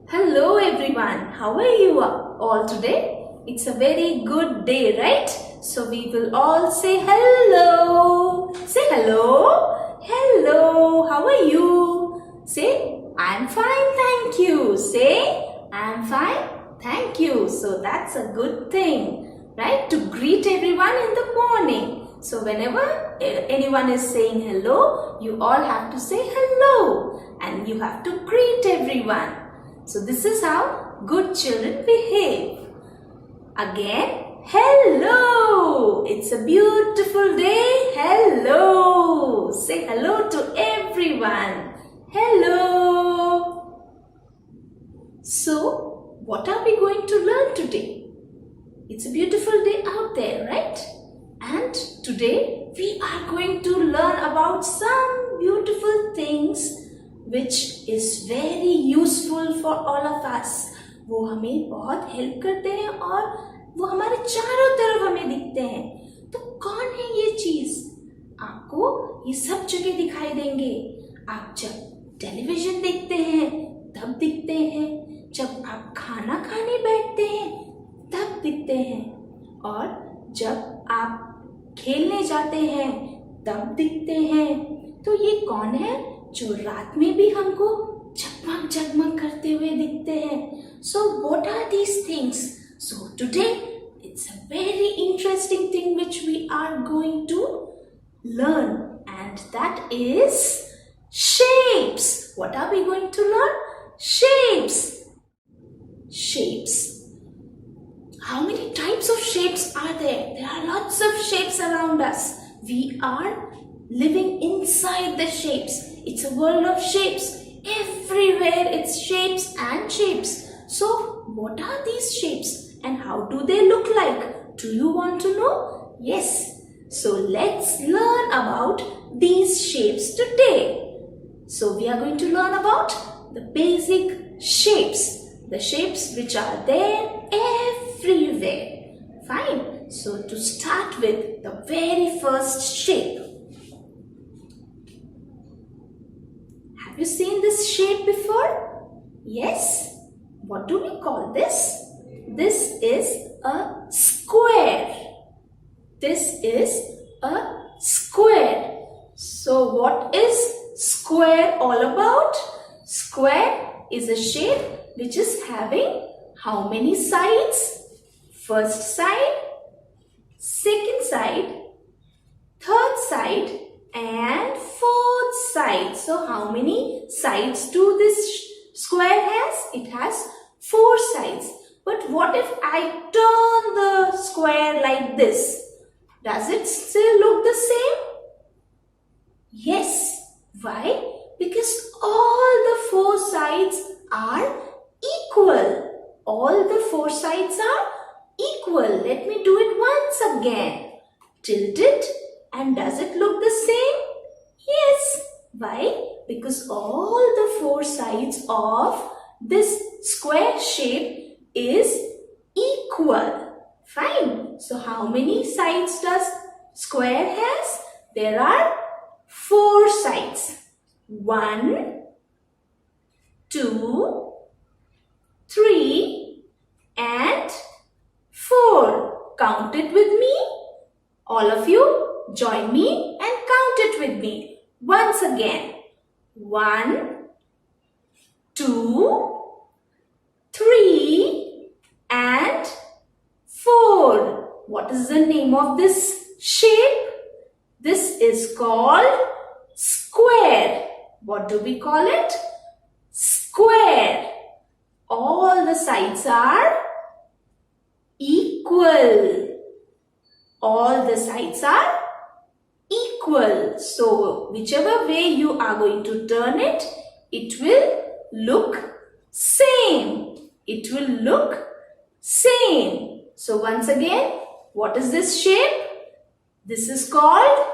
Hello everyone, how are you all today? It's a very good day, right? So we will all say hello. Say hello. Hello, how are you? Say, I'm fine, thank you. Say, I'm fine, thank you. So that's a good thing, right? To greet everyone in the morning. So whenever anyone is saying hello, you all have to say hello and you have to greet everyone. So this is how good children behave. Again, hello. It's a beautiful day. Hello. Say hello to everyone. Hello. So, what are we going to learn today? It's a beautiful day out there, right? And today we are going to learn about some beautiful things which is very useful for all of us. वो हमें बहुत help करते हैं और वो हमारे चारों तरफ हमें दिखते हैं. तो कौन है ये चीज? आपको ये सब जगह दिखाई देंगे. आप जब टेलीविजन देखते हैं तब दिखते हैं, जब आप खाना खाने बैठते हैं तब दिखते हैं, और जब आप खेलने जाते हैं तब दिखते हैं. तो ये कौन है जो रात में भी हमको जगमग जगमग करते हुए दिखते हैं? So what are these things? So today it's a very interesting thing which we are going to learn, and that is shapes. What are we going to learn? Shapes. Shapes. How many types of shapes are there? There are lots of shapes around us. We are living inside the shapes. It's a world of shapes. Everywhere it's shapes and shapes. So what are these shapes and how do they look like? Do you want to know? Yes. So let's learn about these shapes today. So we are going to learn about the basic shapes. The shapes which are there everywhere. Fine. So to start with the very first shape. Have you seen this shape before? Yes. What do we call this? This is a square. This is a square. So what is square all about? Square is a shape which is having how many sides? First side, second side, third side, and fourth side. So how many sides do this square has? It has 4 sides. But what if I turn the square like this? Does it still look the same? Yes. Why? Because all the 4 sides are equal. All the 4 sides are equal. Let me do it once again. Tilt it, and does it look the same? Yes. Why? Because all the 4 sides of this square shape is equal. Fine. So how many sides does square has? There are 4 sides. 1, 2, 3, and 4. Count it with me. All of you join me and count it with me. Once again. 1, 2, 3, and 4. What is the name of this shape? This is called square. What do we call it? Square. All the sides are equal. All the sides are equal. So whichever way you are going to turn it, it will look same. It will look same. So once again, what is this shape? This is called,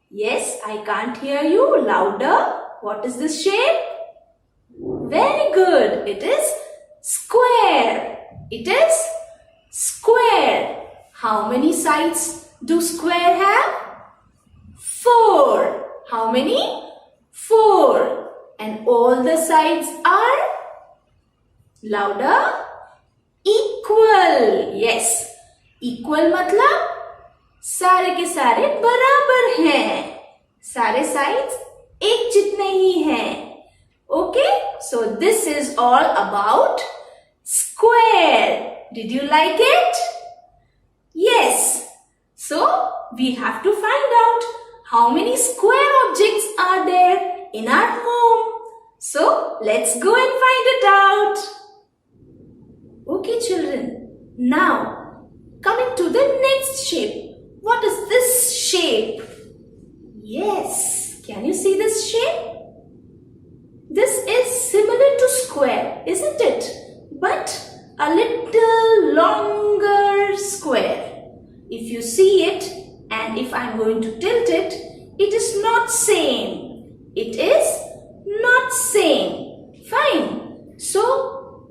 yes, I can't hear you, louder. What is this shape? Very good. It is square. It is square. How many sides do square have? 4. How many? 4. And all the sides are Louder. Equal. Yes. Equal मतलब सारे के सारे बराबर हैं. सारे sides एक जितने ही हैं. Okay, so this is all about square. Did you like it? Yes. So we have to find out how many square objects are there in our home. So let's go and find it out. Okay, children. Now coming to the next shape. What is this shape? Yes. Can you see this shape? This is similar to square, isn't it? But a little longer square. If you see it and if I'm going to tilt it, it is not same. It is not same. Fine. So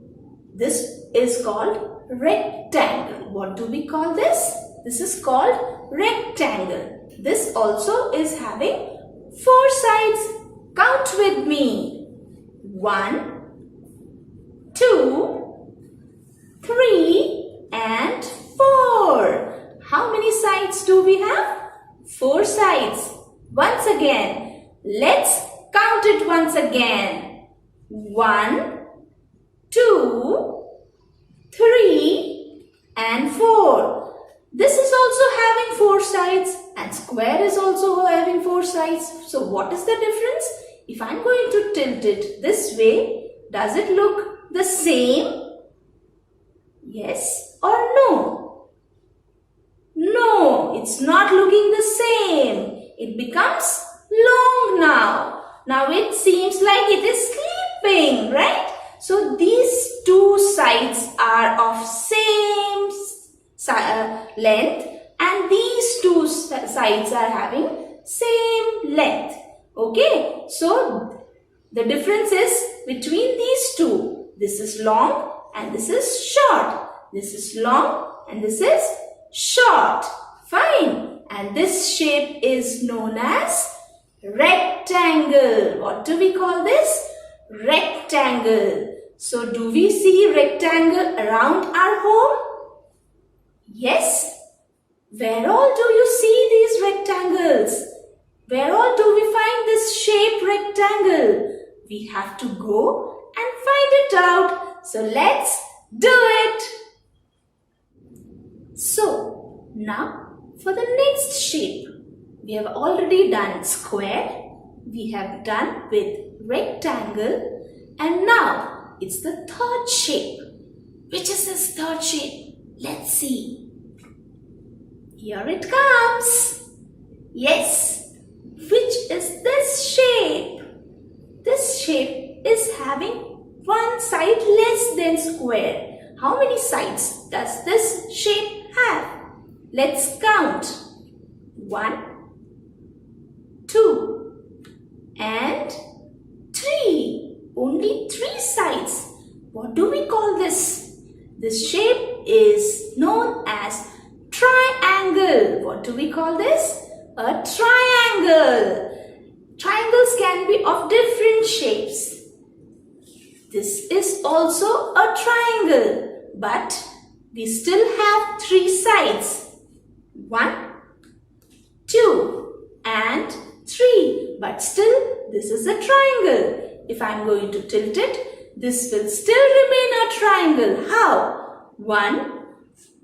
this is called rectangle. What do we call this? This is called rectangle. This also is having 4 sides. Count with me. 1, 2, 3 and 4. How many sides do we have? 4 sides. Once again, let's count it once again. 1, 2, 3 and 4. This is also having 4 sides and square is also having 4 sides. So what is the difference? If I'm going to tilt it this way, does it look the same? Yes or no? No, it's not looking the same. It becomes long now. Now it seems like it is sleeping, right? So these 2 sides are of same length and these 2 sides are having same length. Okay, so the difference is between these 2. This is long and this is short. This is long and this is short. Fine. And this shape is known as rectangle. What do we call this? Rectangle. So do we see rectangle around our home? Yes. Where all do you see these rectangles? Where all do we find this shape rectangle? We have to go and find it out. So let's do it. So now for the next shape. We have already done square. We have done with rectangle. And now it's the third shape. Which is this third shape? Let's see. Here it comes. Yes. Which is this shape? This shape is having one side less than square. How many sides does this shape have? Let's count. 1, 2 and 3. Only 3 sides. What do we call this? This shape is known as triangle. What do we call this? A triangle. Triangles can be of different shapes. This is also a triangle, but we still have 3 sides. 1, 2 and 3. But still this is a triangle. If I am going to tilt it, this will still remain a triangle. How? 1,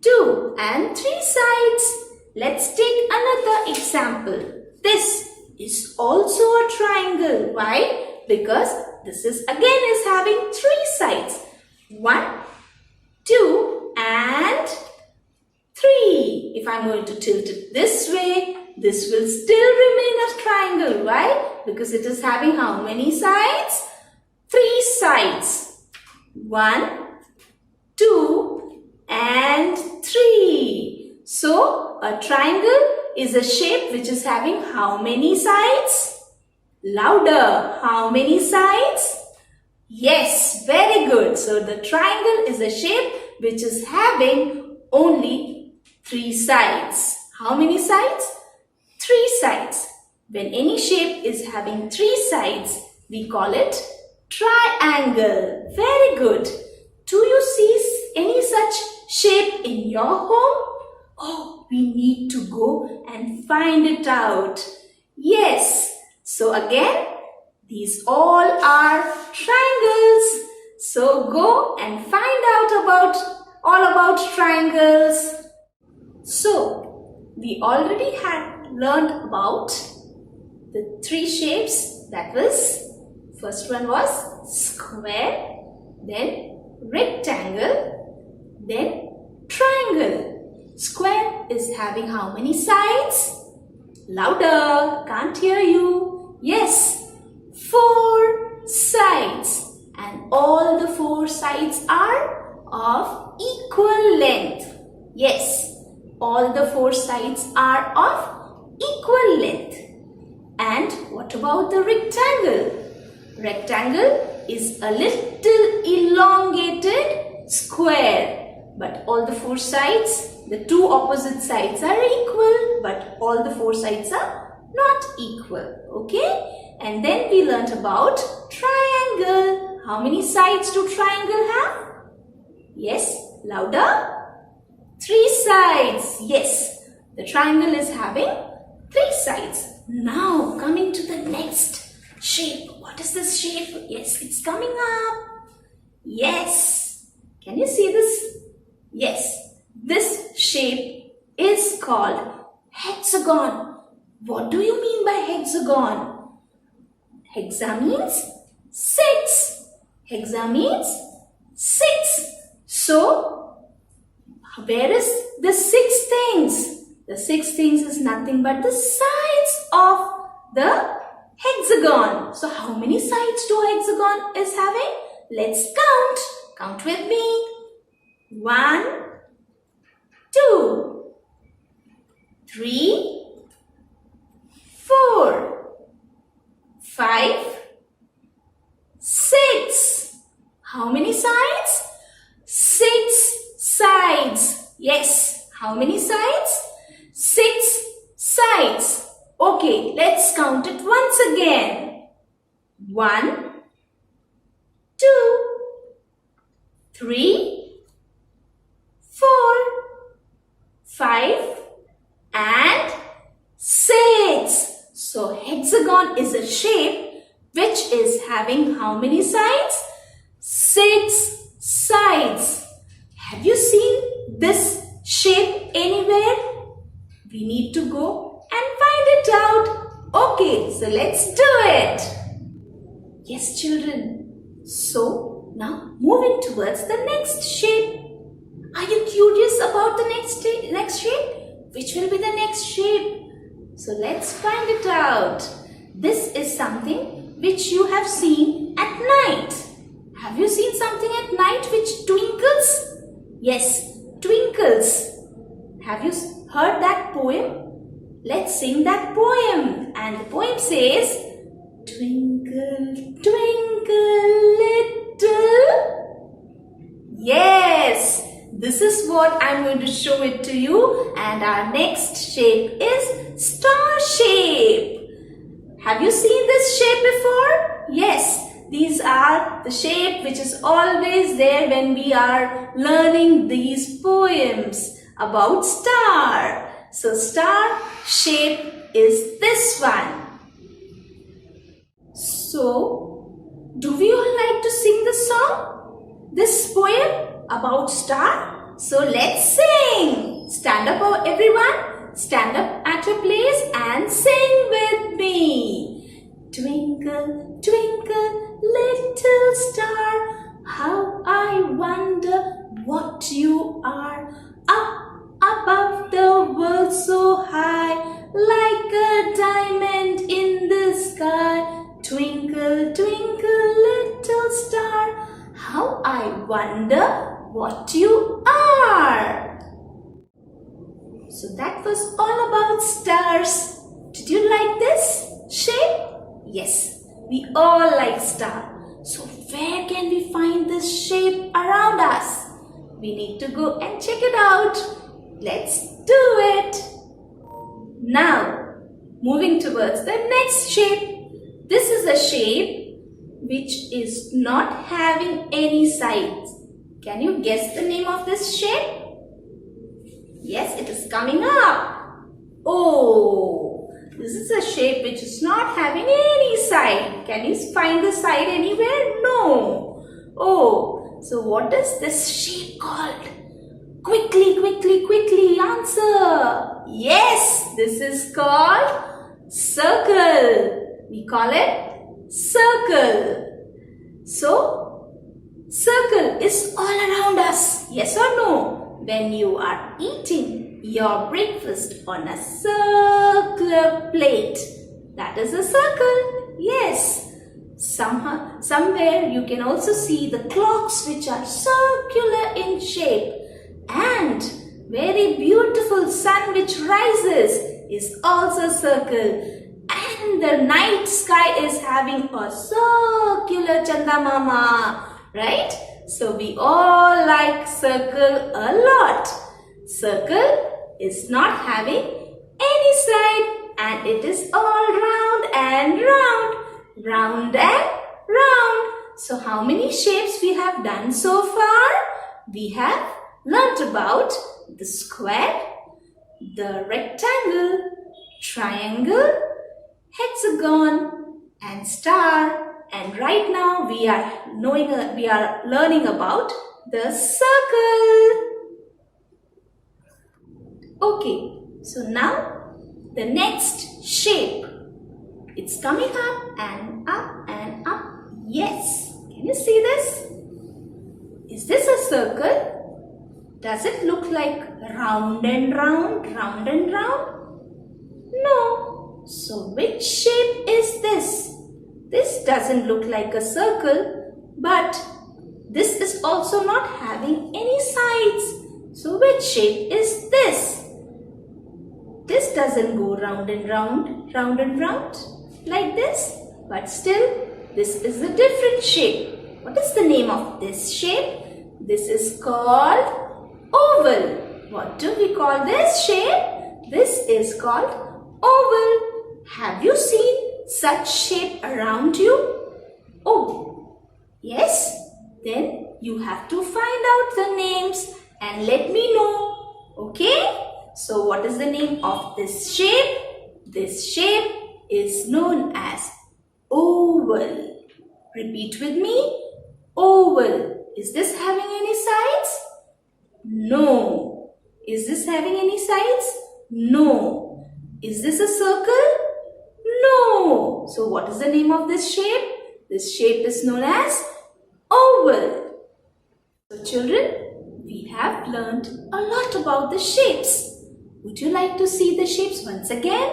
2 and 3 sides. Let's take another example. This is also a triangle. Why? Because this is again is having 3 sides. 1, 2 and 3. If I'm going to tilt it this way, this will still remain a triangle. Why? Because it is having how many sides? 3 sides. 1, 2 and 3. So a triangle is a shape which is having how many sides? Louder. How many sides? Yes, very good. So the triangle is a shape which is having only 3 sides. How many sides? 3 sides. When any shape is having 3 sides, we call it triangle. Very good. Do you see any such shape in your home? Oh, we need to go and find it out. Yes. So again, these all are triangles. So go and find out all about triangles. So we already had learned about the three shapes. That was, first one was square, then rectangle, then triangle. Square is having how many sides? Louder, can't hear you. Yes, 4 sides. And all the 4 sides are of equal length. Yes, all the 4 sides are of equal length. And what about the rectangle? Rectangle is a little elongated square. But all the 4 sides, the 2 opposite sides are equal. But all the 4 sides are not equal. Okay? And then we learnt about triangle. How many sides do triangle have? Yes, louder. 3 sides. Yes, the triangle is having 3 sides. Now coming to the next shape. What is this shape? Yes, it's coming up. Yes. Can you see this? Yes, this shape is called hexagon. What do you mean by hexagon? Hexa means 6. Hexa means 6. So, where is the 6 things? The 6 things is nothing but the sides of the hexagon. So, how many sides do hexagon is having? Let's count. Count with me. 1, 2, 3, 4, 5, 6. How many sides? 6 sides. Yes. How many sides? 6 sides. Okay, let's count it once again. 1, 2, 3, 4, 5 and 6. So hexagon is a shape which is having how many sides? 6 sides. Have you seen this shape anywhere? We need to go and find it out. Okay, so let's do it. Yes, children. So now moving towards the next shape. Are you curious about the next shape? Which will be the next shape? So let's find it out. This is something which you have seen at night. Have you seen something at night which twinkles? Yes, twinkles. Have you heard that poem? Let's sing that poem. And the poem says, twinkle, twinkle, little. Yes, this is what I'm going to show it to you. And our next shape is star shape. Have you seen this shape before? Yes, these are the shape which is always there when we are learning these poems about star. So star shape is this one. So, do we all like to sing this song? This poem about star? So let's sing. Stand up everyone. Stand up at your place and sing with me. Twinkle, twinkle, little star, how I wonder what you are. Up above the world so high, like a diamond in the sky. Twinkle, twinkle, little star, how I wonder what you are. So that was all about stars. Did you like this shape? Yes, we all like star. So where can we find this shape around us? We need to go and check it out. Let's do it. Now, moving towards the next shape. This is a shape which is not having any sides. Can you guess the name of this shape? Yes, it is coming up. Oh, this is a shape which is not having any side. Can you find the side anywhere? No. Oh, so what is this shape called? Quickly, quickly, quickly answer. Yes, this is called circle. We call it circle. So, circle is all around us. Yes or no? When you are eating your breakfast on a circular plate, that is a circle. Yes. Somewhere you can also see the clocks which are circular in shape, and very beautiful sun which rises is also circle, and the night sky is having a circular Chandamama, right? So we all like circle a lot. Circle is not having any side, and it is all round and round, round and round. So how many shapes we have done so far? We have learnt about the square, the rectangle, triangle, hexagon and star. And right now we are learning about the circle. Okay, so now the next shape. It's coming up and up and up. Yes, can you see this? Is this a circle? Does it look like round and round, round and round? No. So which shape is this? This doesn't look like a circle, but this is also not having any sides. So which shape is this? This doesn't go round and round, round and round like this, but still this is a different shape. What is the name of this shape? This is called oval. What do we call this shape? This is called oval. Have you seen such shape around you? Oh, yes? Then you have to find out the names and let me know. Okay? So what is the name of this shape? This shape is known as oval. Repeat with me. Oval. Is this having any sides? No. Is this having any sides? No. Is this a circle? No. So what is the name of this shape? This shape is known as oval. So children, we have learned a lot about the shapes. Would you like to see the shapes once again?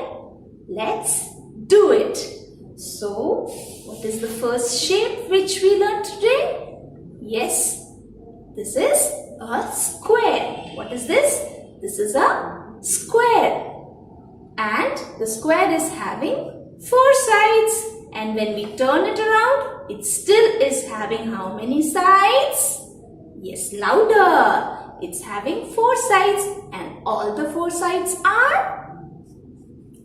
Let's do it. So, what is the first shape which we learned today? Yes, this is a square. What is this? This is a square. And the square is having 4 sides. And when we turn it around, it still is having how many sides? Yes, louder. It's having 4 sides, and all the 4 sides are?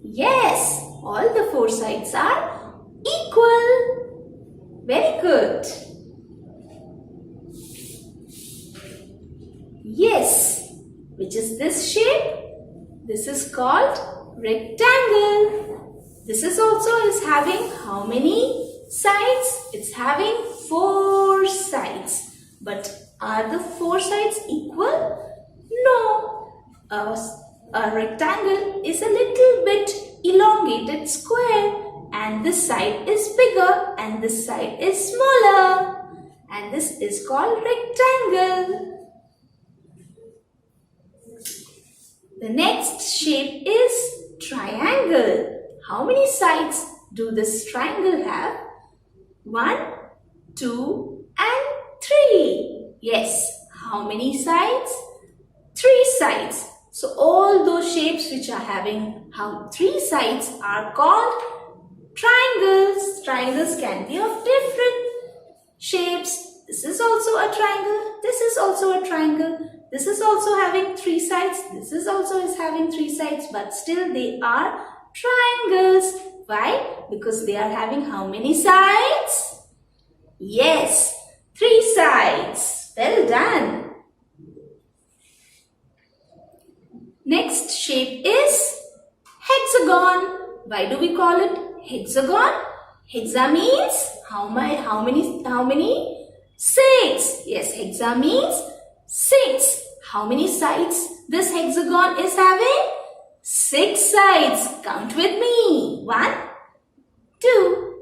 Yes, all the 4 sides are equal. Very good. Yes, which is this shape? This is called rectangle. This is also having how many sides? It's having 4 sides. But are the 4 sides equal? No. A rectangle is a little bit elongated square, and this side is bigger and this side is smaller, and this is called rectangle. The next shape is triangle. How many sides do this triangle have? 1, 2 and 3. Yes. How many sides? 3 sides. So all those shapes which are having 3 sides are called triangles. Triangles can be of different shapes. This is also a triangle. This is also a triangle. This is also having 3 sides. This is also having 3 sides, but still they are triangles. Why? Because they are having how many sides? Yes, 3 sides. Well done. shape is hexagon. Why do we call it hexagon? Hexa means how many? 6. Yes, hexa means 6. How many sides this hexagon is having? 6 sides. Count with me. 1, 2,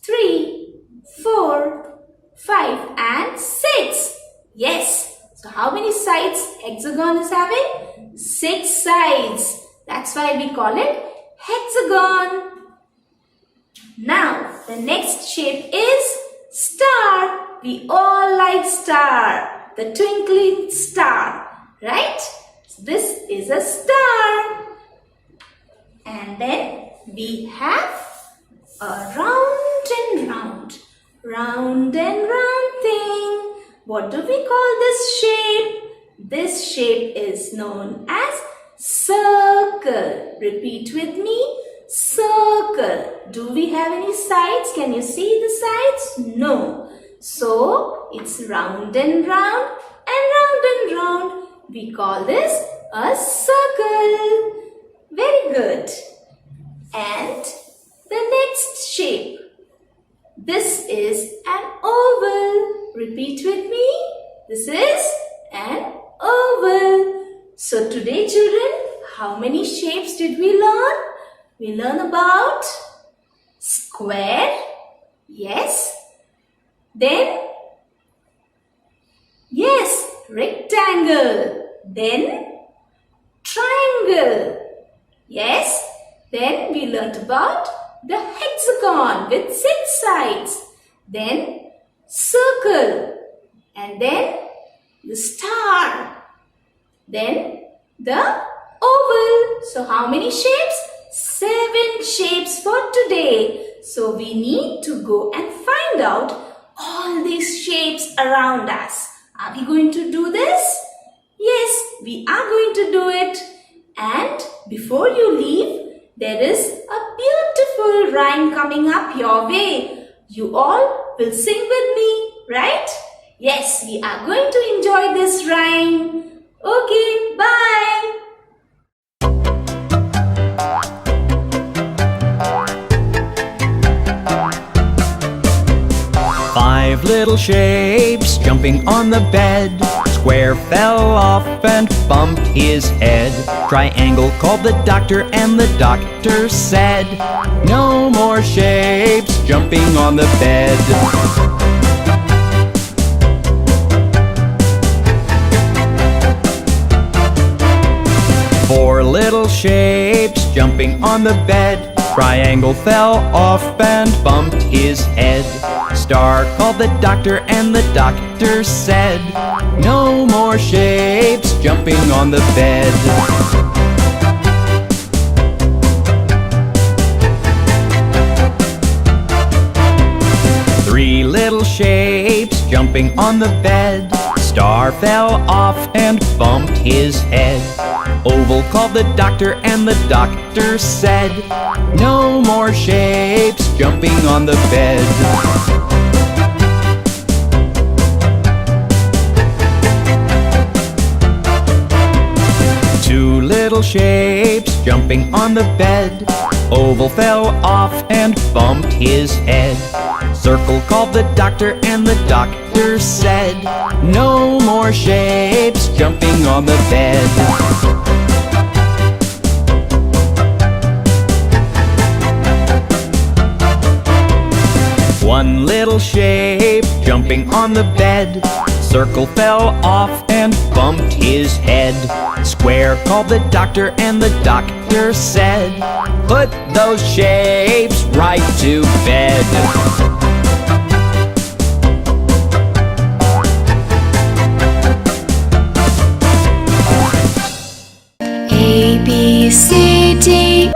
3, 4, 5 and 6. Yes. So how many sides hexagon is having? 6 sides. That's why we call it hexagon. Now the next shape is star. We all like star. The twinkling star. Right? So this is a star. And then we have a round and round thing. What do we call this shape? This shape is known as circle. Repeat with me. Circle. Do we have any sides? Can you see the sides? No. So it's round and round and round and round. We call this a circle. Very good. And the next shape. This is an oval. Repeat with me. This is an oval. So today, children, how many shapes did we learn? We learn about square. Yes. Then, yes, rectangle. Then, triangle. Yes. Then we learnt about the hexagon with 6 sides. Then, circle. And then, the star. Then, the oval. So, how many shapes? 7 shapes for today. So, we need to go and find out all these shapes around us. Are we going to do this? Yes, we are going to do it. And before you leave, there is a beautiful rhyme coming up your way. You all will sing with me, right? Yes, we are going to enjoy this rhyme. Okay, bye. Five little shapes jumping on the bed. Square fell off and bumped his head. Triangle called the doctor and the doctor said, no more shapes jumping on the bed. Four little shapes jumping on the bed. Triangle fell off and bumped his head. Star called the doctor and the doctor said, no more shapes jumping on the bed. Three little shapes jumping on the bed. Star fell off and bumped his head. Oval called the doctor and the doctor said, no more shapes jumping on the bed. Two little shapes jumping on the bed. Oval fell off and bumped his head. Circle called the doctor and the doctor said, no more shapes jumping on the bed. One little shape jumping on the bed. Circle fell off and bumped his head. Square called the doctor and the doctor said, put those shapes right to bed. A, B, C, D.